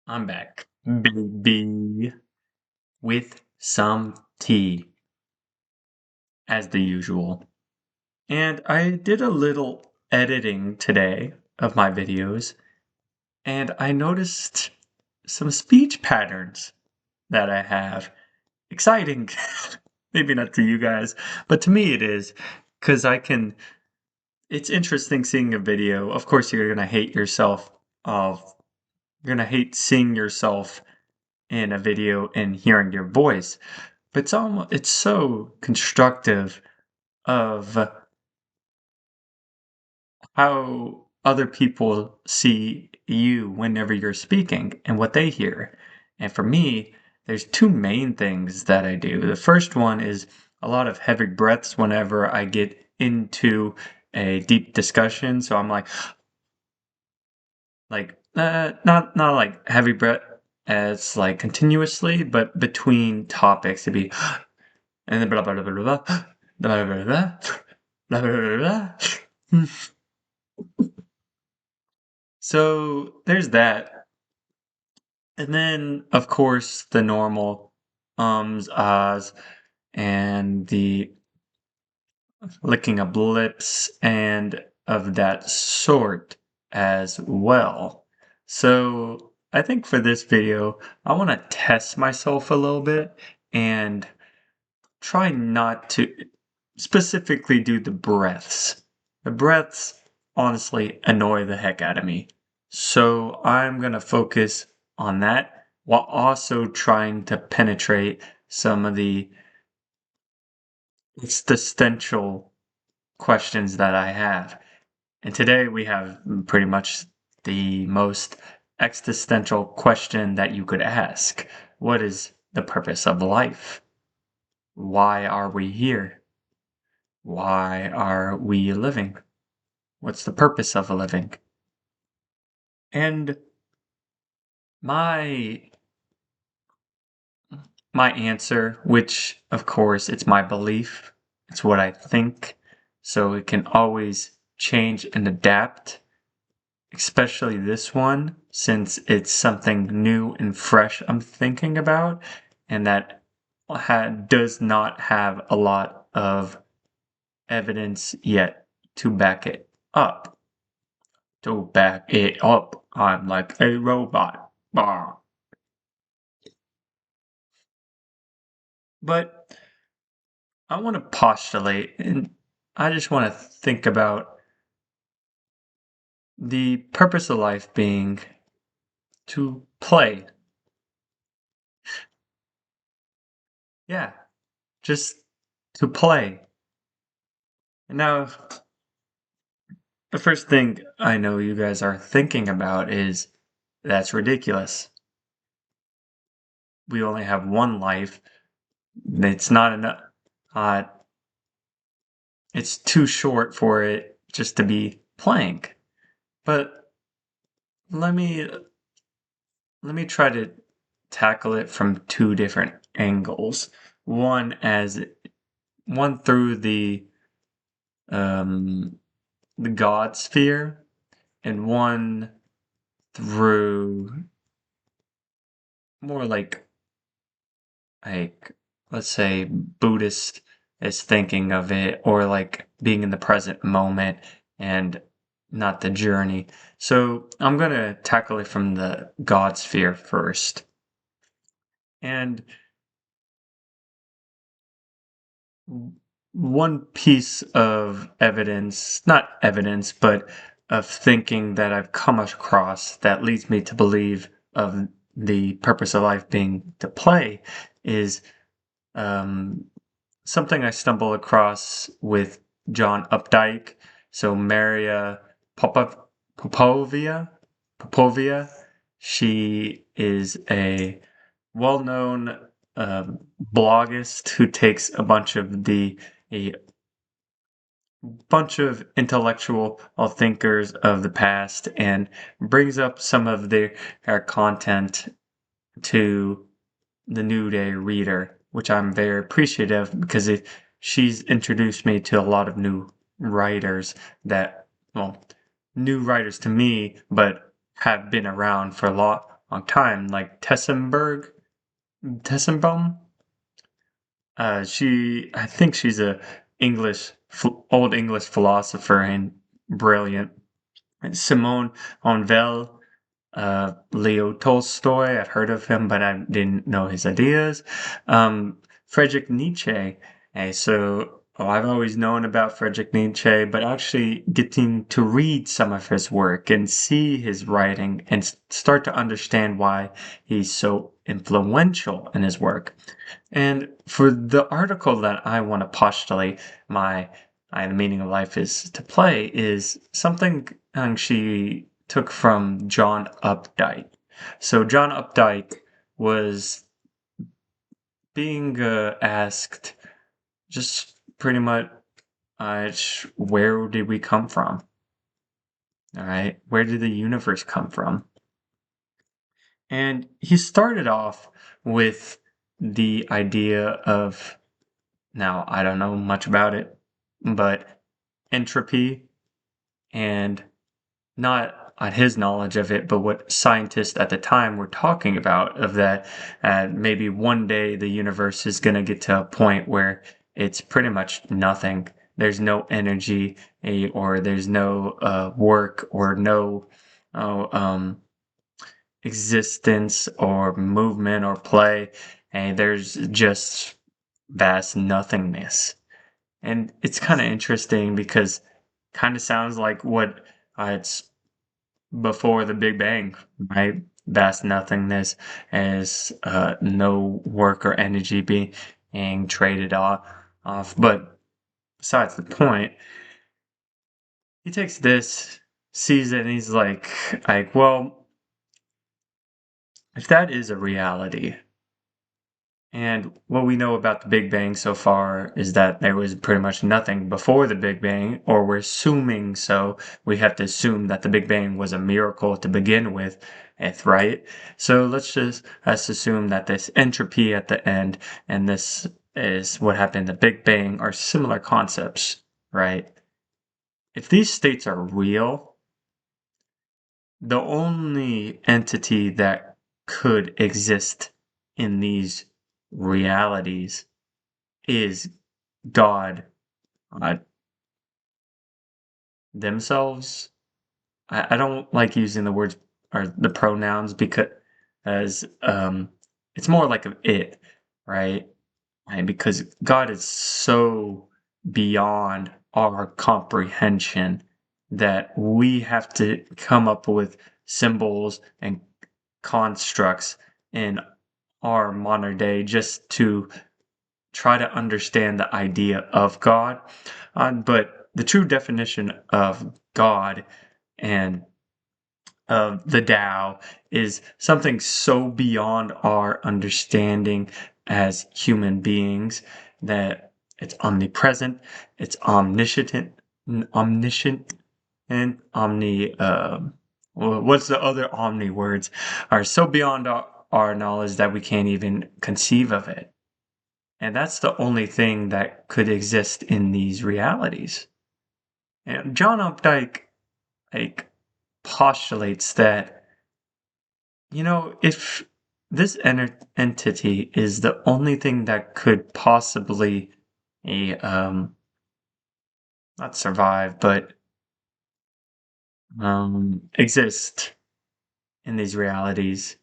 I'm back, baby, with some tea, as the usual. And I did a little editing today of my videos, and I noticed some speech patterns that I have. Exciting. Maybe not to you guys, but to me it is, because it's interesting seeing a video. Of course, you're gonna hate yourself of, you're gonna hate seeing yourself in a video and hearing your voice. But it's so constructive of how other people see you whenever you're speaking and what they hear. And for me, there's two main things that I do. The first one is a lot of heavy breaths whenever I get into a deep discussion. So I'm not like heavy breath as like continuously, but between topics to be and then blah blah blah blah blah blah blah blah blah blah blah blah. So there's that. And then of course the normal ahs, and the licking of lips and of that sort as well. So I think for this video, I want to test myself a little bit and try not to specifically do the breaths. The breaths honestly annoy the heck out of me. So I'm going to focus on that while also trying to penetrate some of the existential questions that I have. And today we have pretty much the most existential question that you could ask. What is the purpose of life? Why are we here? Why are we living? What's the purpose of a living? And my my answer, which of course it's my belief, it's what I think, so it can always change and adapt, especially this one, since it's something new and fresh I'm thinking about, and that does not have a lot of evidence yet to back it up. To back it up, I'm like a robot. Bah. But I want to postulate, and I just want to think about the purpose of life being to play. Yeah, just to play. And now, the first thing I know you guys are thinking about is that's ridiculous. We only have one life. It's not enough. Uh, it's too short for it just to be playing. But let me let me try to tackle it from two different angles. One through um the God sphere, and one through more like let's say Buddhist is thinking of it, or like being in the present moment and not the journey. So I'm gonna tackle it from the God sphere first. And one piece of evidence, not evidence, but of thinking that I've come across that leads me to believe of the purpose of life being to play is um, something I stumbled across with John Updike. So Maria Popovia, Popovia, she is a well-known bloggist who takes a bunch of intellectual thinkers of the past and brings up some of their content to the New Day reader, which I'm very appreciative because she's introduced me to a lot of new writers that, well, new writers to me, but have been around for a lot long time, like Tessenbaum. I think she's a old English philosopher and brilliant. And Simone Onvel, Leo Tolstoy. I've heard of him, but I didn't know his ideas. Friedrich Nietzsche. I've always known about Friedrich Nietzsche, but actually getting to read some of his work and see his writing and start to understand why he's so influential in his work. And for the article that I want to postulate, the meaning of life is to play, is something she took from John Updike. So John Updike was being asked just pretty much, where did we come from? All right, where did the universe come from? And he started off with the idea of, now I don't know much about it, but entropy, and not on his knowledge of it, but what scientists at the time were talking about, of that maybe one day the universe is going to get to a point where it's pretty much nothing. There's no energy, or there's no work, or no oh, existence or movement or play, and there's just vast nothingness. And it's kind of interesting because kind of sounds like what it's before the Big Bang, right? Vast nothingness as no work or energy being traded off. But besides the point, he takes this, sees it, and he's like, well, if that is a reality, and what we know about the Big Bang so far is that there was pretty much nothing before the Big Bang, or we're assuming so. We have to assume that the Big Bang was a miracle to begin with, right? So let's assume that this entropy at the end and this is what happened in the Big Bang are similar concepts, right? If these states are real, the only entity that could exist in these realities is God uh, themselves. I don't like using the words or the pronouns because as it's more like of it, right? And because God is so beyond our comprehension that we have to come up with symbols and constructs in our modern day just to try to understand the idea of God. But the true definition of God and of the Tao is something so beyond our understanding as human beings that it's omnipresent, it's omniscient, and what's the other omni words? Are so beyond our knowledge that we can't even conceive of it. And that's the only thing that could exist in these realities. And John Updike like postulates that, if this entity is the only thing that could possibly not survive, but exist in these realities,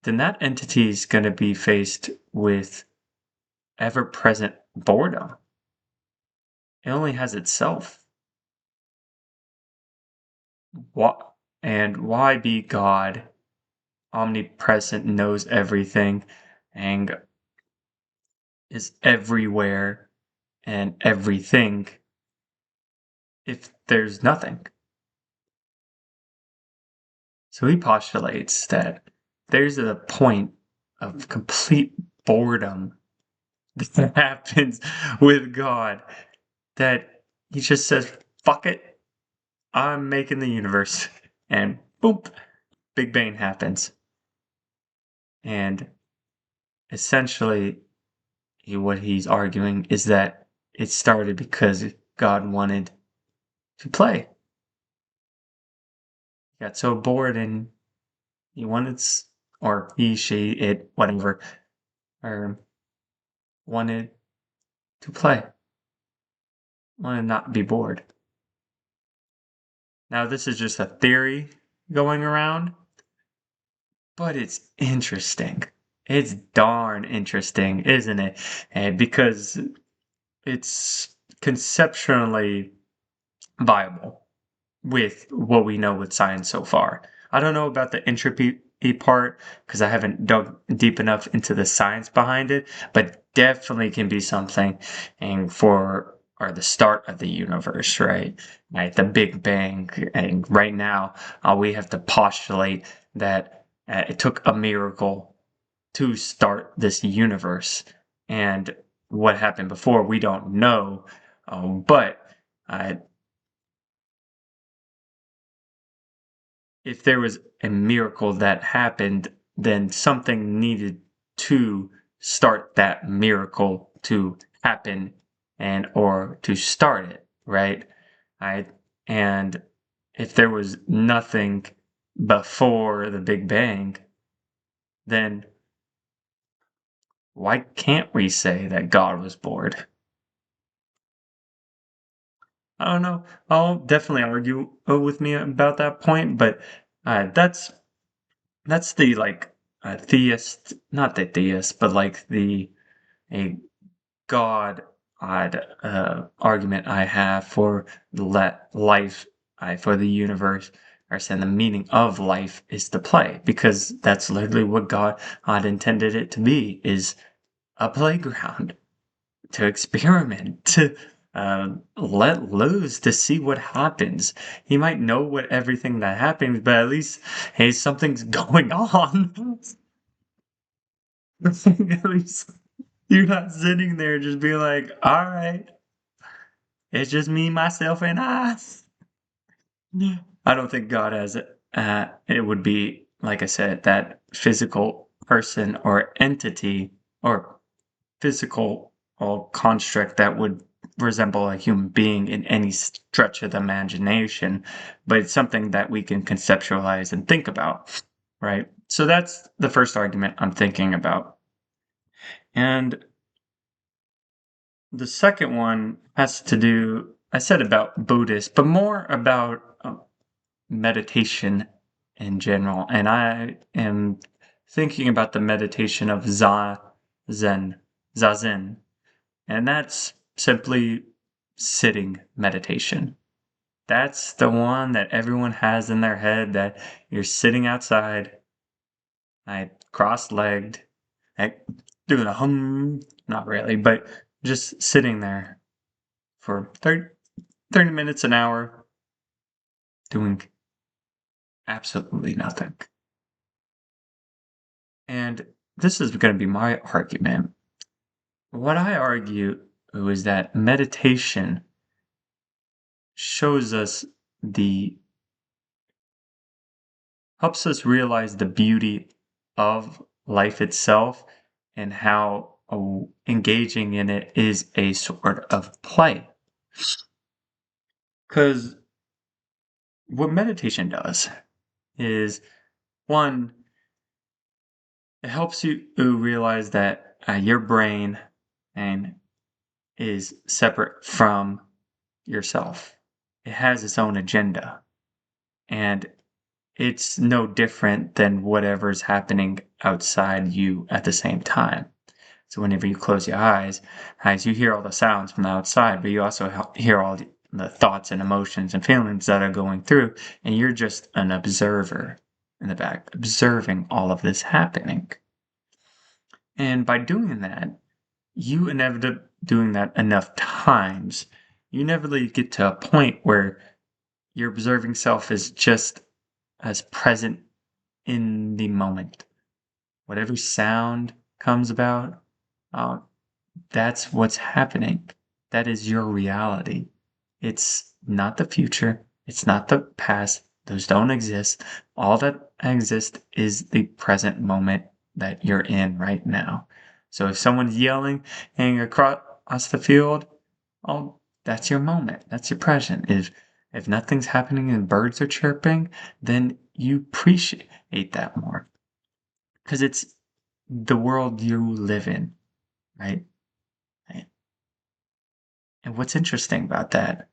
then that entity is going to be faced with ever-present boredom. It only has itself. What and why be God, omnipresent, knows everything, and is everywhere and everything if there's nothing? So he postulates that there's a point of complete boredom that happens with God, that he just says, fuck it, I'm making the universe. And boom, Big Bang happens. And essentially, what he's arguing is that it started because God wanted to play. He got so bored and He wanted, or he, she, it, whatever, or wanted to play, wanted not be bored. Now, this is just a theory going around, but it's interesting. It's darn interesting, isn't it? And because it's conceptually viable with what we know with science so far. I don't know about the entropy part because I haven't dug deep enough into the science behind it, but definitely can be something and for or the start of the universe, right? Right, the Big Bang. And right now, we have to postulate that it took a miracle to start this universe. And what happened before, we don't know. But if there was a miracle that happened, then something needed to start that miracle to happen and or to start it, right? I and if there was nothing before the Big Bang, then why can't we say that God was bored? I don't know. I'll definitely argue with me about that point, but that's the like theist, not the theist, but like the a God odd argument I have for life, for the universe, or saying the meaning of life is to play, because that's literally what God intended it to be, is a playground to experiment, to let loose, to see what happens. He might know what everything that happens, but at least, hey, something's going on. At least you're not sitting there just being like, all right, it's just me, myself, and I. Yeah. I don't think God has it. It would be, like I said, that physical person or entity or physical or construct that would resemble a human being in any stretch of the imagination, but it's something that we can conceptualize and think about, right? So that's the first argument I'm thinking about. And the second one has to do, I said about Buddhist, but more about meditation in general. And I am thinking about the meditation of Zazen. And that's simply sitting meditation. That's the one that everyone has in their head, that you're sitting outside, cross-legged, like doing a hum, not really, but just sitting there for 30 minutes, an hour, doing absolutely nothing. And this is going to be my argument. What I argue is that meditation shows us the helps us realize the beauty of life itself and how engaging in it is a sort of play. Because what meditation does is, one, it helps you realize that your brain and is separate from yourself. It has its own agenda, and it's no different than whatever's happening outside you at the same time. So whenever you close your eyes, you hear all the sounds from the outside, but you also hear all the thoughts and emotions and feelings that are going through, and you're just an observer in the back, observing all of this happening. And by doing that, you inevitably doing that enough times, you inevitably get to a point where your observing self is just as present in the moment. Whatever sound comes about, uh, that's what's happening. That is your reality. It's not the future. It's not the past. Those don't exist. All that exists is the present moment that you're in right now. So if someone's yelling hanging across the field, oh, that's your moment. That's your present. If nothing's happening and birds are chirping, then you appreciate. appreciate that more because it's the world you live in, right? Right. And what's interesting about that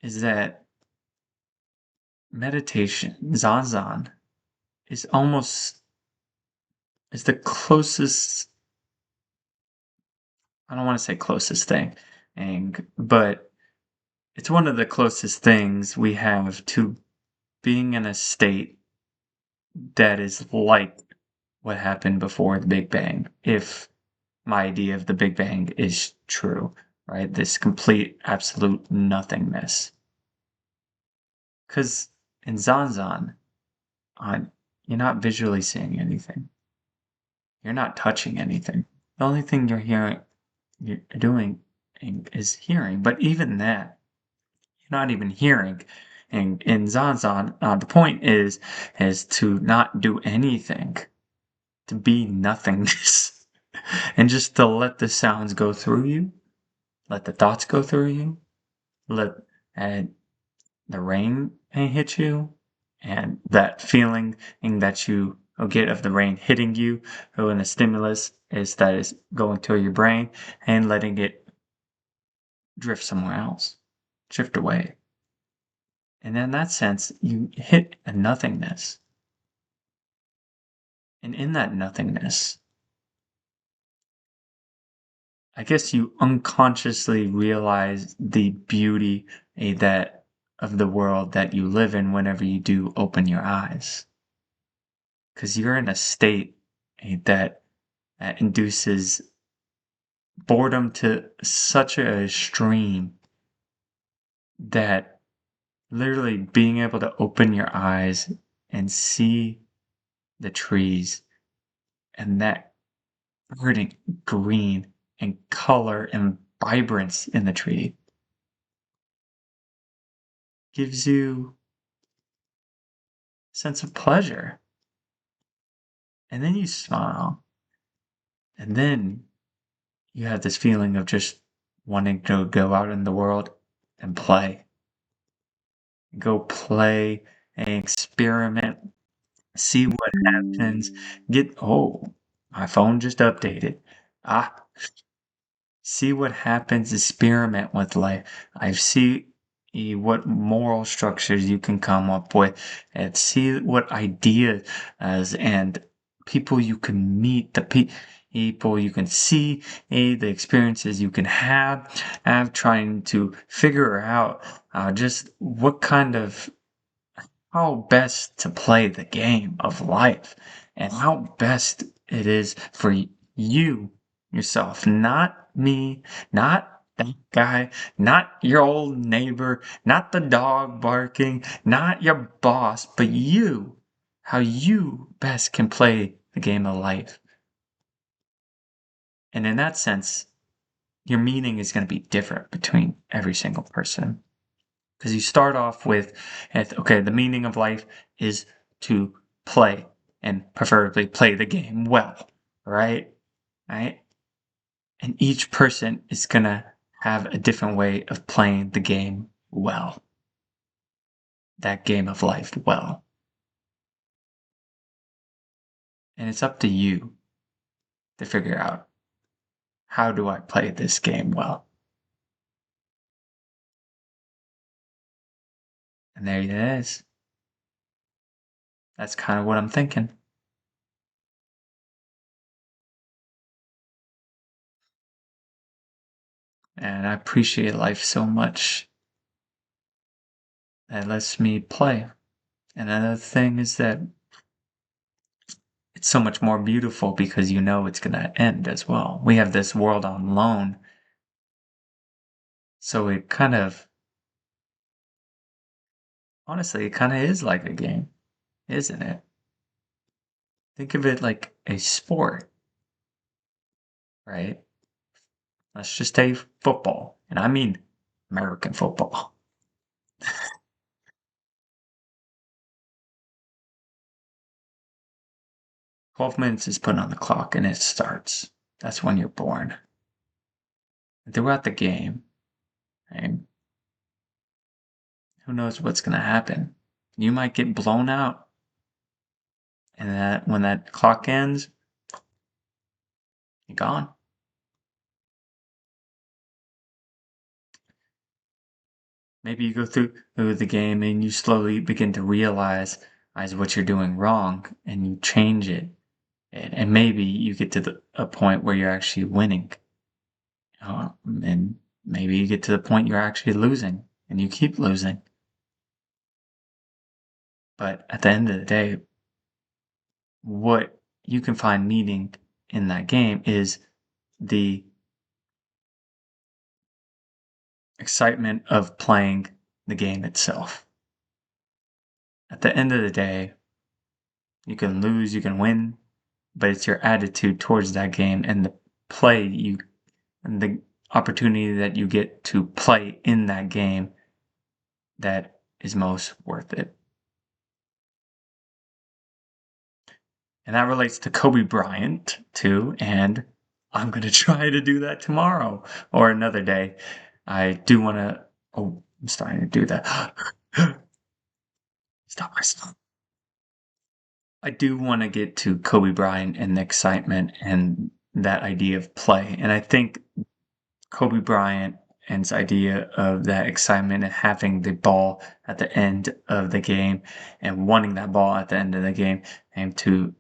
is that meditation, Zazen, is almost is the closest. I don't want to say closest thing, but it's one of the closest things we have to being in a state that is like what happened before the Big Bang. If my idea of the Big Bang is true, right? This complete, absolute nothingness. Because in Zanzan, on you're not visually seeing anything. You're not touching anything. The only thing you're doing is hearing. But even that, you're not even hearing. And in Zanzan, the point is to not do anything, to be nothingness, and just to let the sounds go through you, let the thoughts go through you, let and the rain hit you, and that feeling that you get of the rain hitting you when the stimulus is going to your brain and letting it drift somewhere else, drift away. And in that sense, you hit a nothingness. And in that nothingness, I guess you unconsciously realize the beauty that of the world that you live in whenever you do open your eyes. Because you're in a state that induces boredom to such a extreme that literally being able to open your eyes and see the trees and that verdant green and color and vibrance in the tree gives you a sense of pleasure. And then you smile. And then you have this feeling of just wanting to go out in the world and play. Go play and experiment, see what happens. My phone just updated. Ah, see what happens, experiment with life. I see what moral structures you can come up with, and see what ideas and people you can meet, people you can see, the experiences you can have trying to figure out just what kind of how best to play the game of life and how best it is for you yourself, not me, not that guy, not your old neighbor, not the dog barking, not your boss, but you, how you best can play the game of life. And in that sense, your meaning is going to be different between every single person. Because you start off with, okay, the meaning of life is to play and preferably play the game well, right? Right? And each person is going to have a different way of playing the game well, that game of life well. And it's up to you to figure out, how do I play this game well? And there it is. That's kind of what I'm thinking. And I appreciate life so much that it lets me play. And another thing is that it's so much more beautiful because you know it's gonna end as well. We have this world on loan, so it kind of honestly, it kind of is like a game, isn't it? Think of it like a sport, right? Let's just say football, and I mean American football. 12 minutes is put on the clock and it starts. That's when you're born. And throughout the game, right, who knows what's going to happen? You might get blown out. And that when that clock ends, you're gone. Maybe you go through the game and you slowly begin to realize what you're doing wrong and you change it. And maybe you get to a point where you're actually winning. And maybe you get to the point you're actually losing and you keep losing. But at the end of the day, what you can find meaning in that game is the excitement of playing the game itself. At the end of the day, you can lose, you can win, but it's your attitude towards that game and the play you and the opportunity that you get to play in that game that is most worth it. And that relates to Kobe Bryant too, and I'm gonna try to do that tomorrow or another day. I do wanna oh, I'm starting to do that. Stop myself. I do want to get to Kobe Bryant and the excitement and that idea of play. And I think Kobe Bryant and his idea of that excitement and having the ball at the end of the game and wanting that ball at the end of the game and to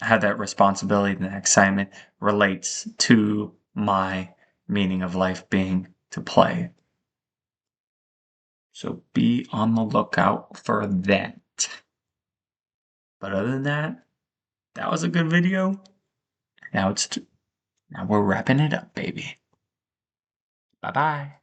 have that responsibility and that excitement relates to my meaning of life being to play. So be on the lookout for that. But other than that, that was a good video. Now we're wrapping it up, baby. Bye bye.